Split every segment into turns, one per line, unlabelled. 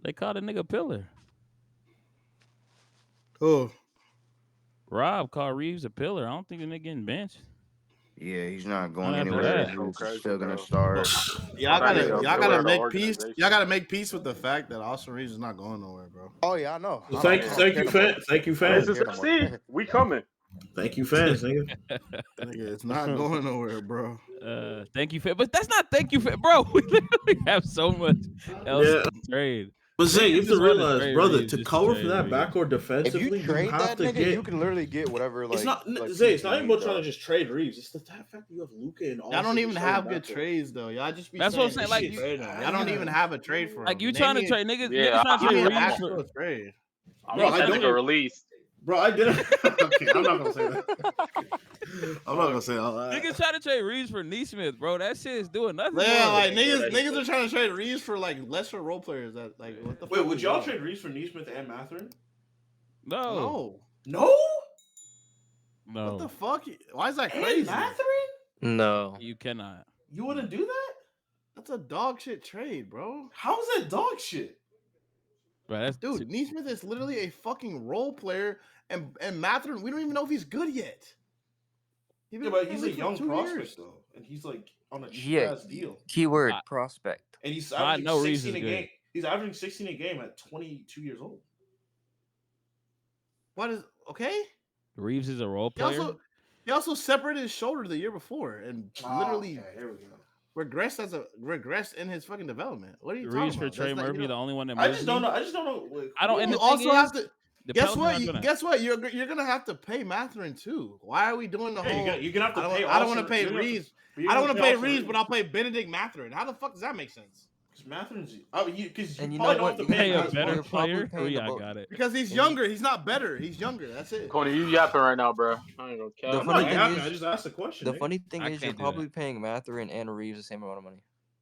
They called a nigga pillar.
Oh,
Rob called Reaves a pillar. I don't think the nigga getting benched.
Yeah, he's not
Not
going
after
anywhere.
that.
So
He's
crazy,
still gonna
bro.
start.
y'all
That
gotta
nigga a
y'all
pillar
gotta
of the
make peace. Y'all
organization.
gotta make peace with the fact that Austin Reeves is not going nowhere, bro.
Oh yeah, I know.
Well,
I don't
Yeah.
thank
care
you,
no more.
fans. Thank you,
I don't
This
fans.
is
care no more.
FC. We coming.
Thank you, fans, nigga.
Nigga, it's not going nowhere, bro.
Thank you, but that's not thank you, bro. We literally have so much else
Yeah,
to trade.
but Zay, you
Niggas
have to
just want to
realize,
trade
brother,
Reaves
to
just to
cover for
trade
that
Reaves.
backcourt
If you
defensively, you
trade
have
that
to
nigga,
get.
you can literally get whatever
It's not
like
Zay.
piece
It's
you
not even
need,
about trying
bro.
to just trade Reeves. It's the fact that you have Luka and
Y'all don't
Austin
even
just starting
have good
backcourt.
trades though. Y'all just be
That's what I'm
saying
saying. Like
shit
you,
trade him. Y'all don't even have a trade for
like
him.
you
Name
trying to
me,
trade niggas.
Yeah,
Niggas trying to
give
trade
me an
Reaves for.
actual trade.
I
Bro,
want
I
that
don't.
nigga released.
Bro, I didn't. Okay, I'm not gonna say that. I'm not gonna say all that.
Niggas try to trade Reaves for Neesmith, bro. That shit is doing nothing.
Yeah,
for
like
us.
niggas are trying to trade Reeves for like lesser role players. That like what the
Wait,
fuck
would
is
y'all
that?
trade Reeves for Neesmith and Mathurin?
No,
No.
No.
What the
no,
fuck? Why is that
And
crazy?
Mathurin?
No.
you cannot.
You wouldn't do that?
That's a dog shit trade, bro.
How is that dog shit?
Bro, that's
Dude, Neesmith is literally a fucking role player, and Matherin, we don't even know if he's good yet.
Yeah, but he's a young prospect though, and he's like on a cheap
Yeah.
ass deal,
Keyword
I-
prospect.
and he's
I
averaging
know Reeves
16
is
a
good.
game. He's averaging 16 a game at 22 years old.
What is okay?
Reeves is a role
He
player.
also separated his shoulder the year before and literally
Okay, here we go.
regressed in his fucking development. What are you
Reeves
talking
for
about?
Trey
That's not-
Murphy,
you
the
know-
only one that
I
moves
just
me.
don't know. I just don't know. Like,
I don't. And
You
the thing
also
is,
have to
the
guess
Pelicans
what?
aren't doing that.
Guess what? You're gonna have to pay Matherin too. Why are we doing the
Yeah,
whole?
you're gonna have to pay.
I don't want to pay
You're gonna have to-
Reeves.
but you're
I don't
gonna
want to pay
Austin
Reeves, but I'll pay Benedict Matherin. How the fuck does that make sense?
Because Matherin's. Oh, because you
And you
probably
know
don't
what?
have to
You're
pay
Pay
him
a
as
better
You're
much.
probably
player.
paying
Yeah, I
about-
got it.
Because he's younger. He's not better. He's younger. That's it.
Coney, you yapping right now, bro. I ain't gonna
The
cap.
I'm
funny
not
thing
yapping.
is-
I just asked a question.
The
nigga.
funny thing
I
is, you're
can't do
probably paying Matherin and Reeves the same amount of money.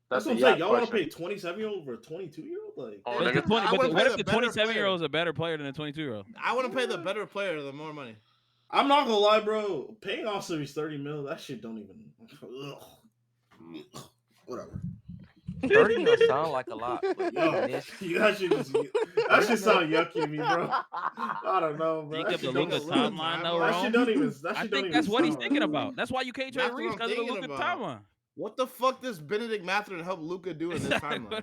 That's
That's
what
a
I'm saying.
yap
Y'all want to
question.
pay 27-year-old over a 22-year-old? Like,
Oh,
But
nigga.
I wanna
what
pay
if the
the better
27-year-old is a better player than the 22-year-old?
I want to pay the better player the more money.
I'm not gonna lie, bro. Paying Austin Reeves 30 mil, that shit don't even. Ugh. Whatever.
30 will sound like a lot. But
Yo,
this,
that shit sound yucky to me, bro. I don't know, bro.
Think
That
of the
shit don't
Luka
Luka
timeline, though,
timeline.
That shit
Rome.
don't even. That
I
shit don't
think
even
that's what he's
sound
thinking
right.
about. That's why you can't trade
That's what
Reeves
I'm
because of the
thinking
Luka
about.
timeline.
What the fuck does Benedict Matherin help Luca do in this timeline?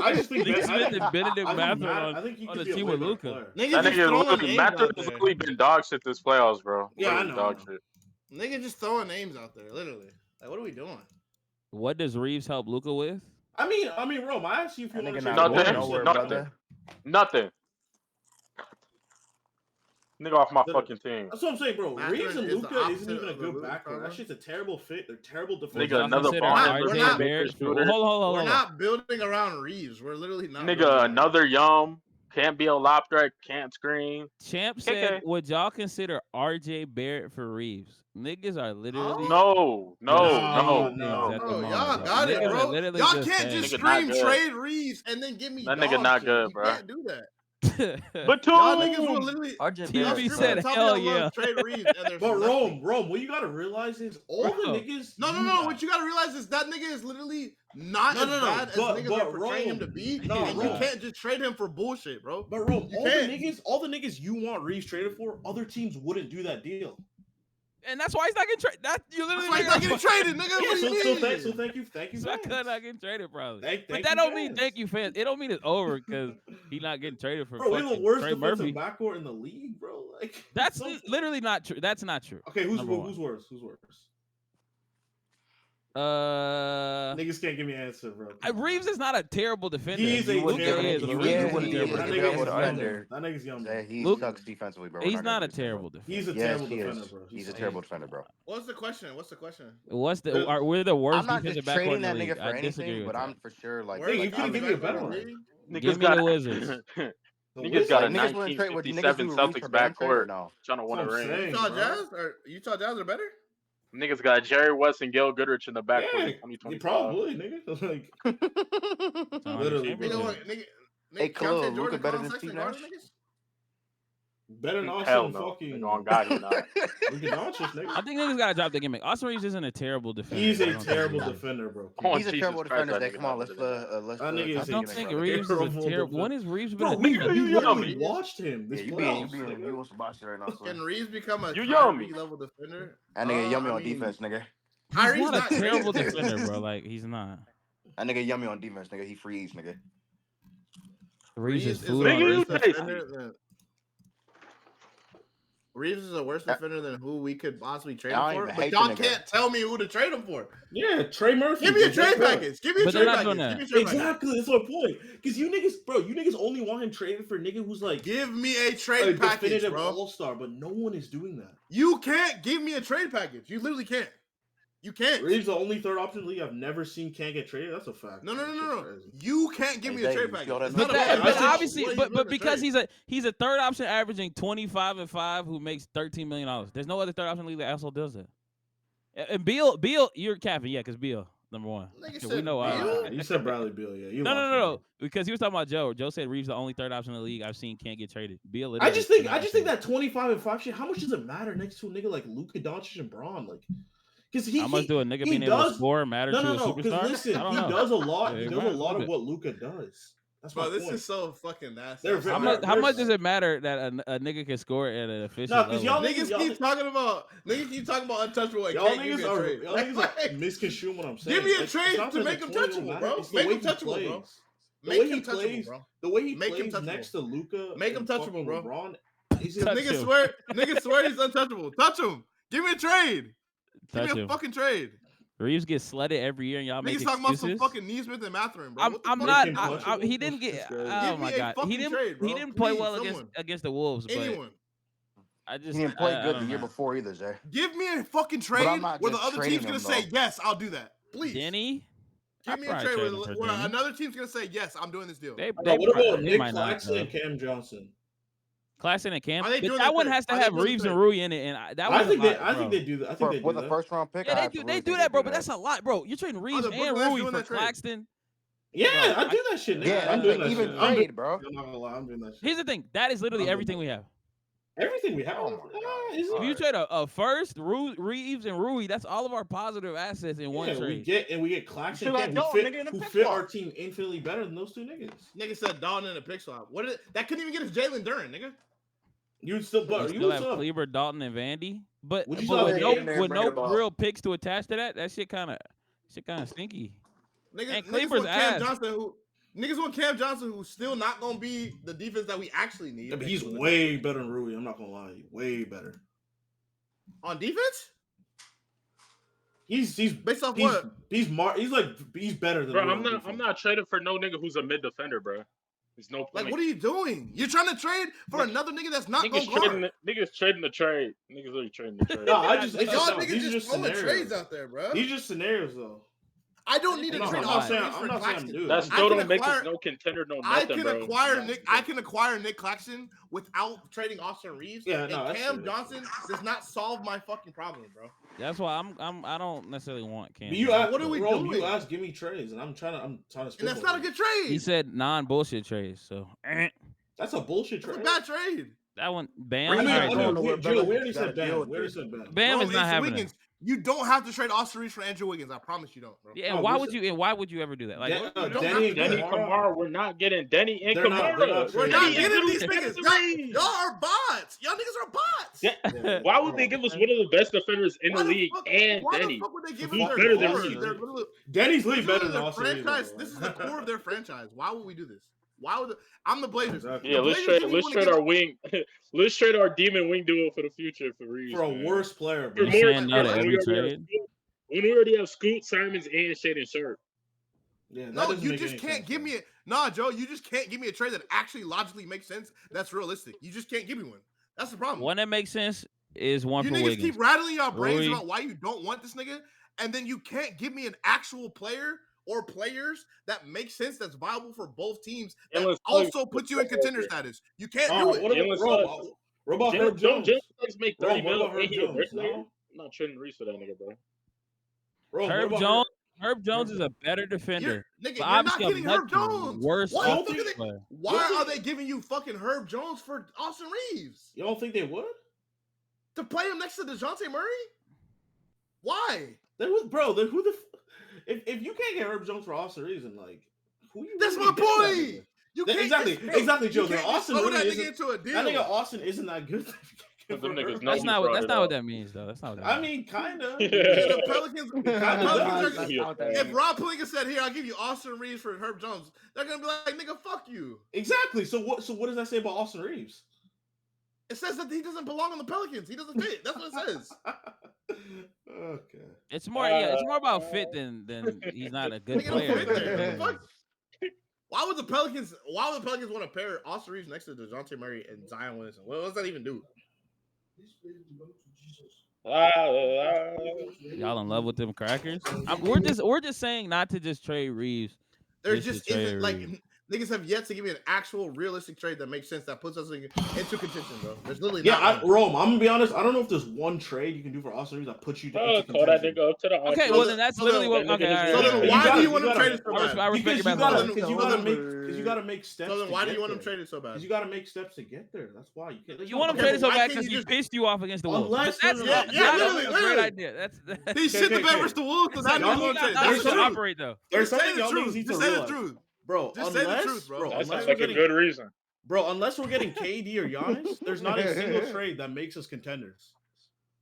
I just think
Nick
I
Smith
think-
and Benedict
I think
Matherin
I think he
on
could
the
be a
team
way
with
better
Luka.
player.
Nigga
That
just
nigga
throwing names
Matthew
out
has
there.
literally been dog shit this playoffs, bro.
Yeah, I
Literally
know,
dog
I know.
shit.
Nigga just throwing names out there, literally. Like, what are we doing?
What does Reeves help Luka with?
I mean, Rome. I asked you if you
That
want to
nigga
trade
not
Nothing.
going
Reeves.
nowhere,
Nothing.
brother.
Nothing. Nigga off my
Literally.
fucking team.
That's what I'm saying, bro.
Matherin
Reeves and
is the
Luka isn't
opposite
even a
of the
good
Luka
backcourt. That
timeline.
shit's a terrible fit. They're terrible
Would
defenders.
Nigga,
y'all
another
consider
Bond
we're
RJ
not-
Barrett?
shooter.
Hold
We're
on.
not building around Reeves. We're literally not. building
Nigga,
around
another Yum. Can't be a lop threat. Can't screen.
Champ
KK.
said, would y'all consider RJ Barrett for Reeves? Niggas are literally
No.
saying things
no,
at the
Bro,
moment.
y'all
bro.
got it,
Niggas are
bro.
literally
Y'all
just
can't
saying
just
Nigga not
scream
good.
trade Reeves and then give me
That
dog
nigga not
shit.
good,
You
bro.
can't do that.
But
Y'all niggas will literally.
RJ
Y'all
Barrett
TV
scream
said,
at the top
hell
of your
yeah.
lungs, trade Reeves, and there's
But
nothing.
Rome, what you gotta realize is all the
Bro.
niggas.
No. What you gotta realize is that nigga is literally not
No,
as
no, no.
bad as
But-
niggas
but
are portraying him
Rome.
to be,
No,
and you
Rome.
can't just trade him for bullshit, bro.
But Rome,
You
all the
can't.
niggas you want Reeves traded for, other teams wouldn't do that deal.
And that's why he's not getting traded. That you literally
That's why he's not getting traded, nigga.
Yeah,
What do you mean?
so thank you,
So I
fans.
could not getting traded probably.
Thank
But
you,
that don't mean
fans.
thank you, fans. It don't mean it's over because he's not getting traded for
Bro, we're the
fucking
worst
Trey
defensive
Murphy.
backcourt in the league, bro. Like
That's literally not true. That's not true.
Okay, who's
Number one.
worse? Who's worse? Niggas can't give me an answer, bro.
Reeves is not a terrible defender.
He's a
Luka
terrible
is, but
defender.
Reeves
Yeah,
is a
he
terrible
is.
That
defender.
nigga is
Defender.
young. That nigga's young.
Yeah, he
Luke-
sucks defensively, bro.
He's not a terrible defender.
He's a
Yes,
terrible
he
defender,
is.
bro.
He's a terrible defender, bro.
What's the question? What's the question?
We're the worst
I'm not
defensive
just
backcourt in
trading
the
that
league.
nigga for
I disagree
anything,
with
but
that.
I'm for sure like.
Where
you
like,
couldn't
I'm
give me a
back
better
in the
one.
league.
Give
Niggas
me
got
the Wizards.
Niggas got a
Like, niggas wouldn't trade. Would niggas
1957
do Reeves
Celtics
for Bam trade or
backcourt
no?
trying to win a
That's what I'm
ring.
saying.
Utah
bro.
Jazz or Utah Jazz are better?
Niggas got Jerry West and Gil Goodrich in the backcourt
Yeah,
in
you
2025.
probably, nigga. Like, literally,
Nigga,
bro.
what, nigga,
Hey,
Keontae
Khalil,
Jordan,
Luka better
Colin
than
Sexton
Steve
guarding
Nash?
niggas?
Better than
Hell
Austin
no.
fucking.
Nigga, on God, he not.
Luka Doncic, nigga.
I think niggas gotta drop the gimmick. Austin Reeves isn't a terrible defender.
He's
I
a
don't think
terrible
he is.
defender, bro.
Oh,
He's a
Jesus
terrible
Christ,
defender.
that
Today.
nigga
Come on,
not
let's
better than
That nigga
I
is a
don't think
terrible
Reeves is a terrible.
defender.
When has Reeves been
Bro,
a
we
defender?
literally
nigga.
watched him. This playoffs,
You
nigga.
watch the box right now,
Can
son.
Reeves become a
You
Kyrie
yummy.
level defender?
That nigga yummy
I
on
mean,
defense, nigga.
He's
Kyrie's
not a
not
terrible
crazy.
defender, bro. Like he's not.
That nigga yummy on defense, nigga. He freeze, nigga.
Reeves is
Reeves is
food
a
on
Nigga, you
worse
defense.
tasty.
defender than Reeves is a worse defender than who we could possibly trade
I
him
don't
for.
even
But
hate
y'all
the nigga.
can't tell me who to trade him for.
Yeah, Trey Murphy.
Give me a
Guess
trade
what?
package. Give me a
But they're
trade
not
package.
doing that.
Give me a trade package.
Exactly, that's my point. Because you niggas only want him traded for nigga who's like
Give me a
a
trade package,
definitive
bro.
all-star, but no one is doing that.
You can't give me a trade package. You literally can't. You can't.
Reeves, the only third option in the league I've never seen can't get traded. That's a fact.
No.
That shit's crazy.
You can't give
Hey,
me a
Dave,
trade
you
package.
feel that
It's
nigga?
not
But,
about
that,
it.
but
It's just
obviously,
what he's
but
willing to
because
trade.
he's a third option averaging 25 and 5 who makes $13 million. There's no other third option league that also does that. And Beal, you're capping, yeah, because Beal number one.
Nigga
We
said
know
Beal?
You said Bradley Beal, yeah. You
No, because he was talking about Joe. Joe said Reeves the only third option in the league I've seen can't get traded. Beal,
I just think that 25 and 5 shit. How much does it matter next to a nigga like Luka Doncic and Braun? Like, because
how much do a nigga being able to score matter to a
No.
superstar?
Because listen,
I don't
he
know.
does a lot.
Yeah,
He
it
does a
matters a
lot
little
of what Luka does. That's my
Bro, this
point.
is so fucking nasty.
They're
How
very-
much does it matter that a nigga can score at an official
No,
level?
because y'all
Niggas keep talking about untouchable. And
Y'all
can't give me a trade.
niggas are misconstruing what I'm saying.
Give me a
It's
trade
not
to
that
make
the
him
20 don't
touchable,
matter,
bro.
it's the
Make
way
him
he
touchable, bro.
plays. The
Make
way
him
he
touchable,
plays,
bro.
the way he
Make him
plays
touchable.
next to Luka,
Make him touchable, bro.
LeBron, he's
Touch
Niggas
him.
swear he's untouchable. Touch him. Give me a trade.
Touch
Give me a
him.
fucking trade.
Reeves gets sledded every year, and y'all make
Niggas talking about
excuses.
some fucking Neesmith and Mathurin, bro.
I'm
What the
I'm
fuck?
not.
Make him touchable?
He didn't get.
That's crazy.
Oh
Give
my
me a
god,
fucking
he didn't.
trade, bro.
He didn't play
Please,
well
someone.
against the Wolves, but
Anyone.
I
He
just
didn't play
I
good
don't
the year
know.
before either, Jay.
Give me a fucking trade
I'm not
where the
just
other
trading
team's gonna
him,
say
though.
yes, I'll do that. Please.
Denny.
Give me a
I'd
trade
probably
where,
trade him for
where
Denny.
another team's gonna say yes, I'm doing this deal.
What about
they
Nick
might not,
Claxton
though.
and Cam Johnson?
Claxton and Cam.
Are they
But
doing
that
the
one
trade?
has to
Are they
have
doing the
Reeves and
trade?
Rui in it, and that
I
was
think
a lot,
I think
bro.
they do that. I think they do
For the
that.
first round pick,
Yeah,
I
they
absolutely
do
think
that, bro.
do
But that's a lot, bro. You're trading Reeves
the
and
Brooklyn Nets
Rui
doing
for
that trade?
Claxton.
Yeah,
Bro,
I do that shit, nigga.
Yeah,
I'm
that's
doing
an
that
even
shit.
trade, bro.
I'm not gonna lie, I'm doing that shit.
Here's the thing. That is literally
I'm
everything we have.
Everything we have.
Oh my God.
Is
If you
it?
trade a first, Reeves and Rui, that's all of our positive assets in one
Yeah, we
trade.
get Claxton
You still
and
got
Cam,
Dalton, nigga, in the
who
pick
fit
swap.
our team infinitely better than those two niggas.
Nigga said Dalton in a pick swap. What is it? That couldn't even get us Jalen Duren, nigga.
You still,
You
but
still have Kleber, Dalton, and Vandy, but
Would you
with
still have
no
Aiden there,
real picks to attach to that shit kind of stinky.
Niggas,
And
niggas
Kleber's
want Cam
ass.
Johnson niggas want Cam Johnson who's still not gonna be the defense that we actually need.
Yeah, but he's way better than Rui. I'm not gonna lie, way better.
on defense.
He's
Based off
he's
what?
he's better than
Bro,
Rui
I'm
on
not
defense.
I'm not trading for no nigga who's a mid defender, bro. There's no point.
Like, what are you doing? You're trying to trade for another nigga that's not gonna guard.
Niggas trading the trade. Niggas really trading the trade.
No, it's
Y'all
just,
niggas
these are
just
just
throwing
scenarios.
trades out there, bro.
These are just scenarios, though.
I don't need to
I'm
trade
not
Austin
saying-
Reeves for
I'm not saying
Claxton.
do
That
it.
still
can
don't make
acquire-
us no contender, no
I
nothing,
can
bro.
acquire Nick Claxton without trading Austin Reeves.
Yeah,
and
no, that's
Cam
true.
Johnson does not solve my fucking problem, bro.
That's why I don't necessarily want Cam.
But you
Johnson.
asked,
What are we
Rome,
doing?
You asked, give me trades, and I'm trying to.
And that's
spitball
not a
it.
good trade.
He said non-bullshit trades, so
That's a bullshit
It's a
trade.
bad trade.
that one Bam.
Reeves
I
ain't
alright,
going
Joe.
nowhere,
we
brother.
already
You
said
gotta deal
Bam.
with
We already
it.
said Bam.
Bam
Bro,
is not
it's
happening.
Wiggins. You don't have to trade Austin Reeves for Andrew Wiggins. I promise you don't, bro.
Yeah,
No,
and why
we
would
said-
you? And why would you ever do that? Like,
Den-
what-
don't
Denny
have
and
to-
Denny
Kamara.
Kamara, we're not getting Denny and
They're not- they're not
Kamara.
We're
trading.
not
Denny
getting
and
these
Denny
niggas.
and
Y'all, y'all are bots. Y'all niggas are bots.
Yeah.
Why would they give us one of the best defenders in
Why
the league and
why
Denny?
the fuck would they give
Who's
us their
better than
core?
Reeves?
They're literally-
Denny's
this
league
is
better than
their
Austin Reeves,
franchise.
bro.
This is the core of their franchise. Why would we do this? Why would I'm the Blazers?
Exactly.
Yeah,
The
let's
Blazers
trade
didn't
let's
even
trade
give
our
up-
wing. Let's trade our demon wing duo for the future for Reeves.
For a
man.
worse player,
For
bro.
You
more
saying no to
when
every
we already have
trade?
Scoot- when we already have Scoot, Simons, and Shaden Sharp.
Yeah, that
No,
doesn't
you
make
just
any
can't
sense,
give
bro.
me Nah, Joe, you just can't give me a trade that actually logically makes sense. That's realistic. You just can't give me one. That's the problem.
One that makes sense is one
You
for
niggas
Wiggins.
keep rattling your brains
Rui.
about why you don't want this nigga, and then you can't give me an actual player or players that make sense that's viable for both teams that
Jalen
also
Suggs-
put you in contender status. You can't
Oh,
do it.
what about
Jalen
Rob?
Suggs.
What about
Jalen
Herb Jones?
Suggs make
Bro,
30
what
mil
about Herb
and he a
Jones?
great player.
No?
I'm not trading Reeves for that nigga, bro.
Bro, what
Herb
about
Jones. Herb Jones is a better defender.
Nigga,
But
you're not
obviously a
getting
much
Herb Jones.
worse
Why,
offensive player.
why are they giving you fucking Herb Jones for Austin Reeves?
You don't think they would?
To play him next to DeJounte Murray? Why?
Then who, bro? Then who the? If you can't get Herb Jones for Austin Reeves, and like, who you?
That's
really
my
getting that
point.
nigga?
You
That-
can't
exactly, Joe.
You
Then
can't just
Austin
throw
really
that
isn't.
nigga into a deal.
That nigga Austin isn't that good.
But them niggas know
That's
he
not
brought
that's
it
not
up.
what that means, though. That's not what that
I
means.
mean, kind of.
Yeah, the Pelicans.
does.
If Rob Pelinka said, "Here, I'll give you Austin Reeves for Herb Jones," they're gonna be like, "Nigga, fuck you."
Exactly. So what does that say about Austin Reeves?
It says that he doesn't belong on the Pelicans. He doesn't fit. That's what it says.
Okay.
It's more it's more about fit than he's not a good
Nigga don't fit there.
player.
What the fuck? Why would the Pelicans want to pair Austin Reeves next to DeJounte Murray and Zion Williamson? What does that even do?
Y'all in love with them crackers? We're just saying not to just trade Reeves.
There
Just to
just
trade
isn't like
Reeves.
niggas have yet to give me an actual realistic trade that makes sense that puts us into contention, bro. There's literally
Yeah,
not one.
Rome. I'm gonna be honest. I don't know if there's one trade you can do for Austin Reeves that puts you into
Call that
contention.
nigga up to the
Okay,
office.
well then that's
So
literally what.
then-
Okay,
then-
all right,
So
all
then
right.
You
why
gotta-
do you want
you
him
gotta-
traded so
I
bad?
respect
Because
your
you
basketball.
gotta make steps.
So then
to
why do
get
you want him
there.
traded so bad?
Because you gotta make steps to get there. That's why you can't.
You want him
Okay,
traded
but
so
why
bad
can't
because
you
he
just-
pissed you off against the Wolves.
Unless-
But that's
no,
no,
not,
yeah,
not
literally,
a great
literally.
idea. That's
He shit the bed versus the Wolves, so now
Y'all
you want
not
him
how
traded.
to
something-
operate though.
There's
Just say
something
the
y'all
truth.
niggas need to
Just say the
realize,
truth.
bro.
Just say the
Unless,
truth, bro.
bro,
That
unless
sounds
we're
like a
getting,
good reason.
bro, unless we're getting KD or Giannis, there's not a single trade that makes us contenders.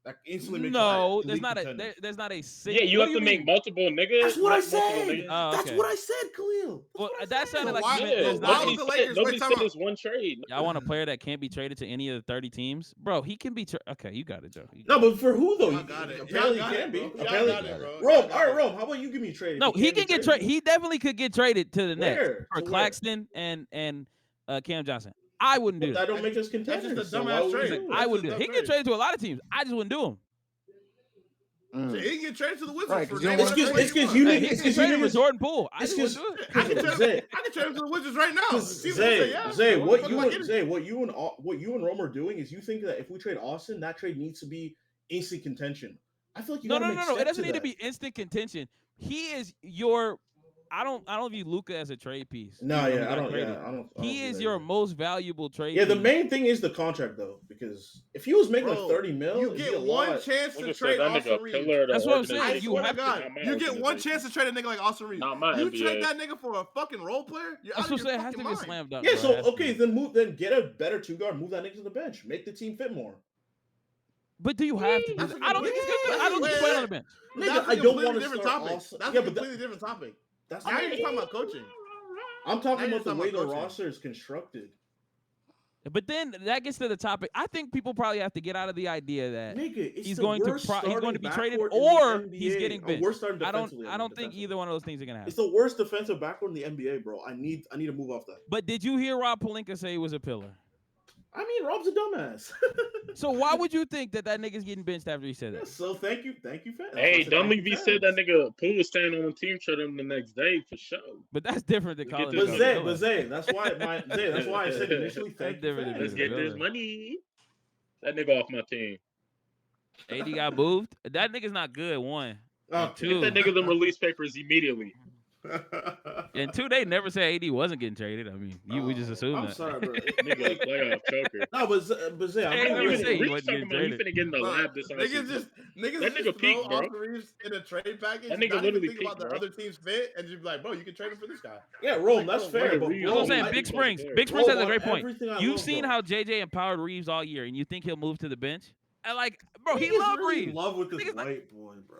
That instantly makes
No,
us
there's
elite
not a
contenders.
there's not a single.
Yeah, you
what
have
do
to
mean?
make multiple niggas.
That's what I
multiple
said.
niggas.
Oh,
That's
okay.
what I said, Khalil.
Well,
That's what I
that
said.
sounded like
why-
you meant
Yeah,
there's
why
not
would
a
the
nobody
Lakers
said,
waste time on-
this one trade.
Y'all want a player that can't be traded to any of the 30 teams? Bro, he can be okay, you got it, Joe.
No, but for who though?
Y'all got it.
Apparently,
Y'all
you
got
can
it,
be.
bro. Y'all
Apparently,
got it, bro.
Rome.
Y'all
All
got
right,
it.
Rome. How about you give me a trade? if
No,
you
he
can't
can
be
get traded.
traded?
He definitely could get traded to the Nets
Where?
for
To where?
Claxton and Cam Johnson. I wouldn't do
But
that.
that don't make us
That's
contenders.
just a
so why
dumbass
would we
trade.
do it?
I
That's
wouldn't
a
do it.
dumb
He can get
trade.
traded to a lot of teams. I just wouldn't do him.
So he can get traded to the Wizards
Right,
for
'cause you don't
name
want-
whatever
It's
trade
'cause
you
you
want.
Hey, he
niggas-
can
it's
trade him
you
for
niggas-
Jordan Poole. I
it's
just wouldn't do it.
Zay,
I can trade him to the Wizards right now. See what they say, yeah.
Zay,
What
what
the
you
fuck am I
and
getting?
what you and Rome are doing is you think that if we trade Austin, that trade needs to be instant contention. I feel like you
No.
gotta make
It
steps
doesn't
to
need to
that.
be instant contention. He is your. I don't view Luka as a trade piece.
No,
even though he
yeah, I
got
don't.
traded.
Yeah, I don't.
He
do
is
that
your
either.
most valuable trade.
Yeah, the
piece.
main thing is the contract though, because if he was making
Bro,
like 30 mil,
You
it'd be
get
a
one
lot.
chance to
Nigga said
trade
that nigga
Austin
a
Reeves.
pillar of the
That's what I'm saying.
I
organization.
You
swear
have
to
to-
God,
Not my
you get one
organization.
chance to trade a nigga like Austin Reeves.
Not my
You
NBA.
trade that nigga for a fucking role player? You're
That's
out
what
of
I'm saying.
your
It has to
fucking
be a
mind.
slam dunk.
Yeah,
bro. It
so
has to
okay,
be.
then get a better two guard, move that nigga to the bench, make the team fit more.
But do you have to do
That's
that?
a
I don't think he's
complete-
gonna. I don't think he's playing on the bench.
Nigga,
That's a
I don't
completely
want to
different
start
topic.
Austin.
That's
Yeah,
a
but
completely different topic.
that's
Now
not.
you're just talking about coaching.
I'm talking
now you're
about the
talking
way
about
the
coaching.
roster is constructed.
But then that gets to the topic. I think people probably have to get out of the idea that
Nigga, it's
he's
the
going to
worst
he's going to
starting
be traded
backcourt in
or
the
he's
NBA.
getting
Or
benched.
worst starting
I don't
defensively,
think
defensively.
either one of those things are gonna
It's
happen.
the worst defensive backcourt in the NBA, bro. I need to move off that.
But did you hear Rob Pelinka say he was a pillar?
I mean, Rob's a dumbass.
So why would you think that nigga's getting benched after he said that?
So thank you, fans.
Hey, Dunleavy V said that nigga Poole was staying on the team, showed him the next day for sure.
But that's different than
Let's
calling
get
him
this
a
nigga.
pillar.
But Zay, that's why I said initially thank you,
different than
fans.
Let's
being
get
a
this
pillar.
money. That nigga off my team.
AD got moved. That nigga's not good. One.
Okay.
Get that nigga them release papers immediately.
And two, they never said AD wasn't getting traded. I mean, we just assumed
I'm
that.
sorry, bro.
Nigga a playoff choker.
No, but Zay,
Hey,
I'm
never
not
say he
even.
wasn't
talking
getting
about he
traded.
finna get in the
Bro,
lab this
niggas
That
just
nigga
throw
peaked, bro.
Austin Reeves in a trade package.
That nigga
not even
literally
think about
peaked,
the
bro.
other team's fit and just be like, bro, you can trade him for this guy.
Yeah, Rome,
Like,
that's
bro,
fair.
nigga,
But
Reeves
That's what I'm
Rome,
saying.
I-
Big Springs.
Rome,
Big Springs has a
on
great point.
everything I
You've
love,
seen
bro.
how JJ empowered Reeves all year, and you think he'll move to the bench? And like, bro, he
Niggas
loved
really in
Reeves.
love with this
Niggas like-
white boy, bro.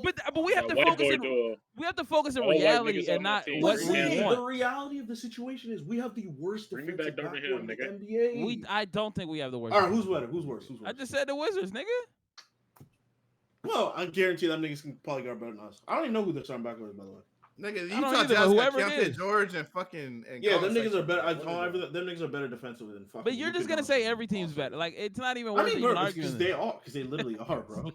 But we have to
white
focus
boy
in
duo.
we have to focus in
All white
reality
niggas on
and
my
not
team.
what
But
Bring
we
me
Zay,
down.
want.
the reality of the situation is we have the worst
Bring me
defensive
back Darvin
backcourt
Hill,
in the
nigga.
NBA.
I don't think we have the worst.
All right, who's better? Who's worse?
I just said the Wizards, nigga.
Well, I guarantee that niggas can probably guard better than us. I don't even know who their starting backcourt is, by the way.
Nigga,
I
you
don't
talk
either, but
Jazz got
whoever it
Keontae
is.
George and fucking and
Yeah,
Colin
them niggas are
Sexton,
better.
bro. What is it?
Them niggas are better defensively than fucking.
But you're
Luka
just gonna
Doncic
say
and
every team's
Austin.
better. Like it's not even
I
worth
mean,
even
bro,
arguing.
because they are, because they literally are, bro.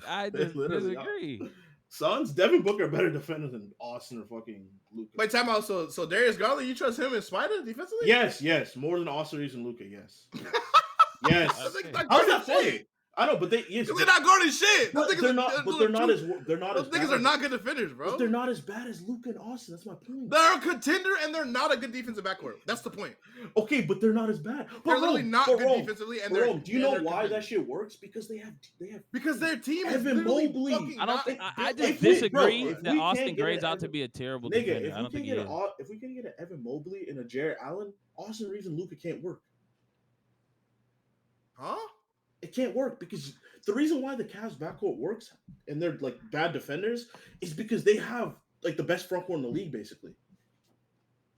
I
They
just
literally
disagree.
Suns, Devin Booker are better defender than Austin or fucking Luka.
Wait, time out. So Darius Garland, you trust him in Spider defensively?
Yes, more than Austin Reeves and Luka. Yes, yes.
That's like
How's that funny? I know, but
They're not guarding shit.
But they're not as
Those niggas are not good defenders, bro.
But they're not as bad as Luka and Austin. That's my point.
They're a contender and they're not a good defensive backcourt. That's the point.
Okay, but they're not as bad.
They're literally not good defensively. And they're.
Do you know why that shit works? Because they have
because their team is
Evan Mobley.
I don't think. I just disagree that Austin grades out to be a terrible defender. I don't think
if we can get an Evan Mobley and a Jared Allen, Austin Reaves and Luka can't work.
Huh?
It can't work because the reason why the Cavs backcourt works and they're like bad defenders is because they have like the best front court in the league, basically,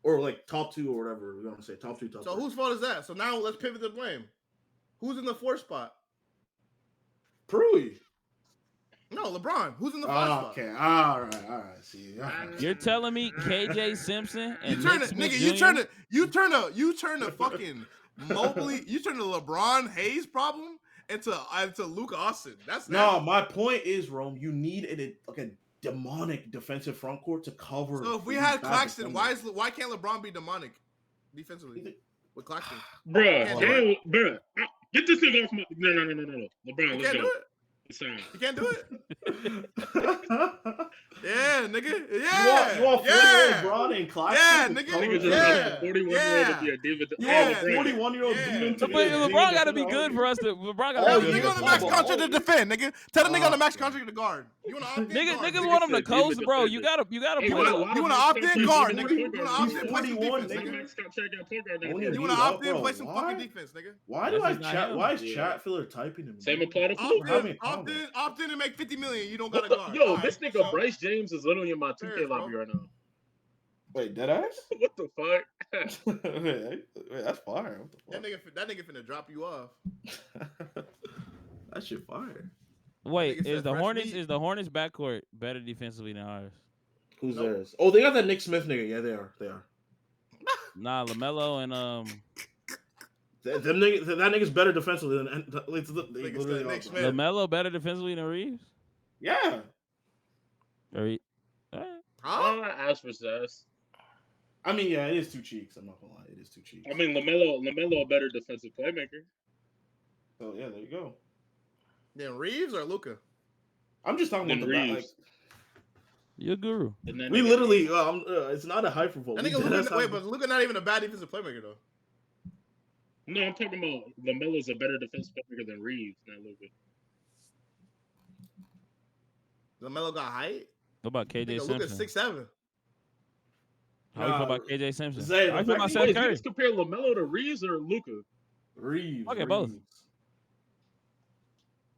or like top two or whatever we want to say, top two, top.
So
three.
whose fault is that? So now let's pivot the blame. Who's in the 4th spot?
Prui.
No, LeBron. Who's in the 5th spot?
Okay, all right. See,
you're telling me KJ Simpson and
you turn
Nick
it,
Smith
nigga.
Jr.?
You turn a fucking Mobley. You turn the LeBron Hayes problem into Luka Austin. That's
no. My point is, Rome. You need a demonic defensive front court to cover.
So if we had Claxton, why can't LeBron be demonic defensively with Claxton?
Bruh, get this nigga off my. No. LeBron, let's go.
You can't do it. Yeah, nigga.
Yeah. You want 48 and Claxton?
Yeah, nigga.
Yeah. 41-year-old to be a diva.
Yeah.
41-year-old demon.
But LeBron got to be good for us to. LeBron got
Tell
to
the
be
nigga
good.
on the max contract to defend, nigga. Tell the nigga on the max contract to guard. You want to opt in?
Niggas want him to coast, bro. You gotta play.
You want to opt in guard, nigga. You want to opt in play some
41,
defense,
nigga.
nigga. You want to opt in play some fucking defense, nigga.
Why is chat filler typing him?
Same apply to
Opt in and make $50 million. You don't got to guard.
Yo, this nigga Bryce James is literally in my 2K lobby right now.
Wait, dead ass?
What the fuck?
Wait, that's fire. What the fuck?
That nigga finna drop you off.
That shit fire.
Wait, is the Hornets backcourt better defensively than ours?
Who's theirs? Oh, they got that Nick Smith nigga. Yeah, they are.
Nah, LaMelo and
that nigga's better defensively than
Nick Smith.
LaMelo better defensively than Reeves.
Yeah.
Huh?
Ask for Zest.
I mean, yeah, it is two cheeks. I'm not gonna lie, it is two cheeks.
I mean, LaMelo a better defensive playmaker.
So yeah, there you go.
Then Reeves or Luka?
I'm just talking about the back. Like,
you're a guru.
We literally, it's not a hyperbole.
But Luka not even a bad defensive playmaker though.
No, I'm talking about LaMelo's a better defensive playmaker than Reeves, not Luka.
LaMelo got height.
What about KJ Simpson?
Luka's 6'7".
How you feel about KJ Simpson?
Zay,
How you feel about Seth
Wait,
Curry?
you compare LaMelo to Reeves or Luka?
Reeves.
Okay, both.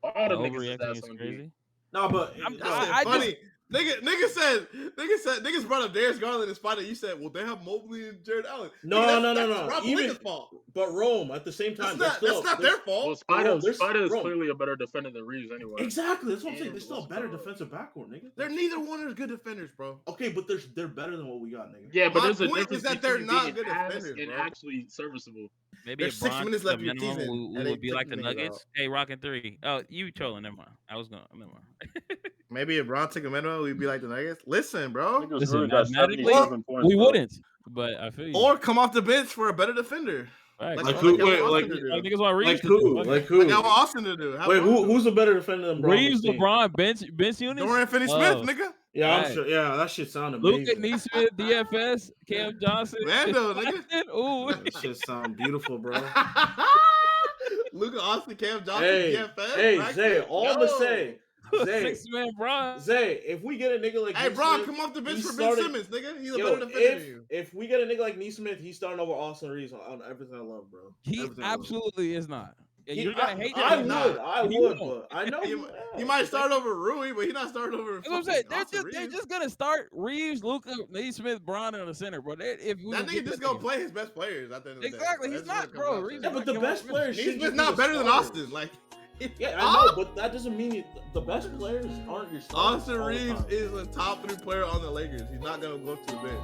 All the
Overreacting
niggas
is
is
crazy.
No, but
Funny. Niggas brought up Darius Garland in spite of you said, well, they have Mobley and Jared Allen.
No.
Rob Pelinka's fault.
But Rome at the same time,
That's not their fault.
Well, Spider is clearly a better defender than Reeves anyway.
Exactly, that's what I'm saying. They're still a better defensive backcourt, nigga.
They're neither one are good defenders, bro.
Okay, but they're better than what we got, nigga.
Yeah, but
My
there's a
point
difference
is that they're
between
not
being
good
ass
defenders,
and
bro.
actually serviceable.
Maybe
There's 6 minutes left of your season,
we
and
would be
they
like the
took niggas
Nuggets.
out.
Hey, rocking 3. Oh, you trolling? Never mind. Never mind.
Maybe if Bron took a minute, we'd be like the Nuggets. Listen, bro.
Listen,
got
mathematically,
77 points,
we
bro.
wouldn't. But I feel you.
Or come off the bench for a better defender.
Right.
Like who? Wait, like
niggas want Reeves.
Like who?
Like I want Austin to do.
Wait, who's a better defender than Bron?
Reeves, LeBron, bench units.
Dorian Finney-Smith, nigga.
Yeah, I'm
Right.
sure. Yeah, that shit sounded
Luka,
amazing.
Neesmith, DFS, Cam Johnson.
Randall, nigga.
Ooh.
That shit sound beautiful, bro.
Luka, Austin, Cam Johnson, DFS.
Hey,
right?
Zay, all I'm gonna say, Zay,
6-man Bron.
Zay, if we get a nigga like
Hey, Bron,
Neesmith,
come off the bench
he
for
started-
Ben Simmons, nigga. He's a
yo,
better defender than you.
if we get a nigga like Neesmith, he's starting over Austin Reeves on everything I love, bro.
He
Everything I love.
absolutely is not. And
He-
you're gonna hate
I
that.
would,
not.
I
He
would,
won't.
but I know
He might start over Rui, but he's not starting over.
That's what I'm saying.
fucking
They're
Austin
just gonna start Reeves, Luka, Neesmith, Bron in the center, bro. If we
That
would
nigga
get
just
that
gonna
nigga.
play his best players at the end of the day.
Exactly, he's
That's what
not,
it
bro.
comes down
Reeves
to.
Yeah, but the
Come
best
on,
players.
Neesmith's
should
not
be
better than
starters.
Austin. Like,
Yeah, I know, but that doesn't mean the best players aren't your starters.
Austin
all the
Reeves
time.
is a top 3 player on the Lakers. He's not gonna go to the bench.